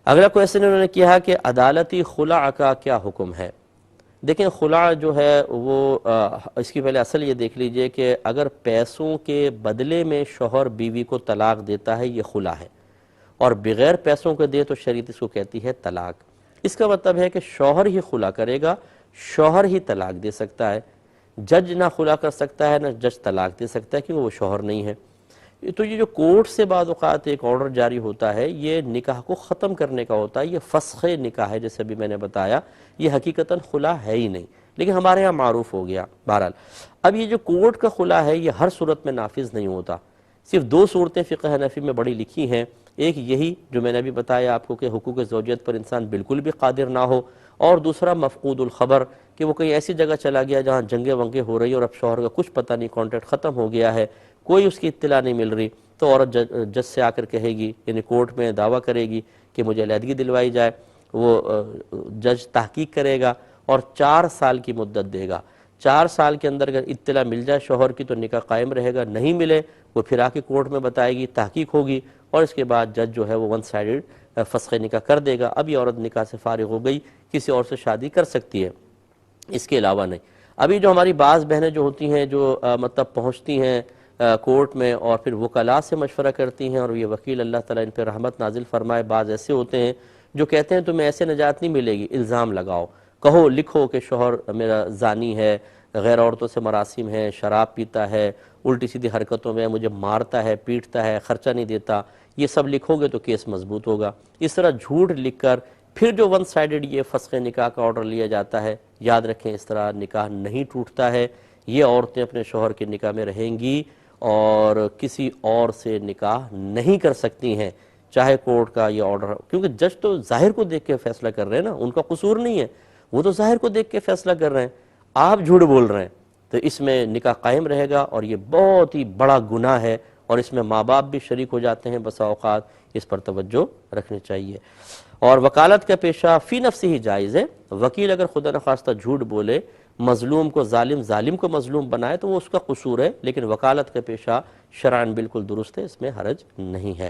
اگلا کویسچن انہوں نے کیا کہ عدالتی خلع کا کیا حکم ہے؟ دیکھیں خلع جو ہے وہ اس کی پہلے اصل یہ دیکھ لیجئے کہ اگر پیسوں کے بدلے میں شوہر بیوی کو طلاق دیتا ہے یہ خلع ہے، اور بغیر پیسوں کے دے تو شریعت اس کو کہتی ہے طلاق۔ اس کا مطلب ہے کہ شوہر ہی خلع کرے گا، شوہر ہی طلاق دے سکتا ہے، جج نہ خلع کر سکتا ہے نہ جج طلاق دے سکتا ہے کیونکہ وہ شوہر نہیں ہے۔ تو یہ جو کورٹ سے بعض اوقات ایک آرڈر جاری ہوتا ہے یہ نکاح کو ختم کرنے کا ہوتا ہے، یہ فسخ نکاح ہے جیسے ابھی میں نے بتایا، یہ حقیقتاً خلع ہے ہی نہیں، لیکن ہمارے ہاں معروف ہو گیا۔ بہرحال اب یہ جو کورٹ کا خلع ہے یہ ہر صورت میں نافذ نہیں ہوتا، صرف دو صورتیں فقہ حنفی میں بڑی لکھی ہیں، ایک یہی جو میں نے ابھی بتایا آپ کو کہ حقوق زوجیت پر انسان بالکل بھی قادر نہ ہو، اور دوسرا مفقود الخبر کہ وہ کہیں ایسی جگہ چلا گیا جہاں جنگیں ونگیں ہو رہی ہیں اور اب شوہر کا کچھ پتہ نہیں، کانٹریکٹ ختم ہو گیا ہے، کوئی اس کی اطلاع نہیں مل رہی، تو عورت جج سے آ کر کہے گی، یعنی کورٹ میں دعویٰ کرے گی کہ مجھے علیحدگی دلوائی جائے، وہ جج تحقیق کرے گا اور 4 سال کی مدت دے گا۔ 4 سال کے اندر اگر اطلاع مل جائے شوہر کی تو نکاح قائم رہے گا، نہیں ملے وہ پھر آ کے کورٹ میں بتائے گی، تحقیق ہوگی، اور اس کے بعد جج جو ہے وہ ون سائیڈڈ فسخ نکاح کر دے گا، اب یہ عورت نکاح سے فارغ ہو گئی، کسی اور سے شادی کر سکتی ہے، اس کے علاوہ نہیں۔ ابھی جو ہماری بعض بہنیں جو ہوتی ہیں جو مطلب پہنچتی ہیں کورٹ میں اور پھر وکلاء سے مشورہ کرتی ہیں، اور یہ وکیل اللہ تعالیٰ ان پہ رحمت نازل فرمائے، بعض ایسے ہوتے ہیں جو کہتے ہیں تمہیں ایسے نجات نہیں ملے گی، الزام لگاؤ، کہو لکھو کہ شوہر میرا زانی ہے، غیر عورتوں سے مراسم ہے، شراب پیتا ہے، الٹی سیدھی حرکتوں میں مجھے مارتا ہے، پیٹتا ہے، خرچہ نہیں دیتا، یہ سب لکھو گے تو کیس مضبوط ہوگا۔ اس طرح جھوٹ لکھ کر پھر جو ون سائیڈڈ یہ فسخ نکاح کا آرڈر لیا جاتا ہے، یاد رکھیں اس طرح نکاح نہیں ٹوٹتا ہے، یہ عورتیں اپنے شوہر کے نکاح میں رہیں گی اور کسی اور سے نکاح نہیں کر سکتی ہیں، چاہے کورٹ کا یہ آرڈر، کیونکہ جج تو ظاہر کو دیکھ کے فیصلہ کر رہے ہیں نا، ان کا قصور نہیں ہے، وہ تو ظاہر کو دیکھ کے فیصلہ کر رہے ہیں، آپ جھوٹ بول رہے ہیں، تو اس میں نکاح قائم رہے گا، اور یہ بہت ہی بڑا گناہ ہے، اور اس میں ماں باپ بھی شریک ہو جاتے ہیں بسا اوقات، اس پر توجہ رکھنی چاہیے۔ اور وکالت کا پیشہ فی نفسی ہی جائز ہے، وکیل اگر خدا نخواستہ جھوٹ بولے، مظلوم کو ظالم، ظالم کو مظلوم بنائے تو وہ اس کا قصور ہے، لیکن وکالت کا پیشہ شرعاً بالکل درست ہے، اس میں حرج نہیں ہے۔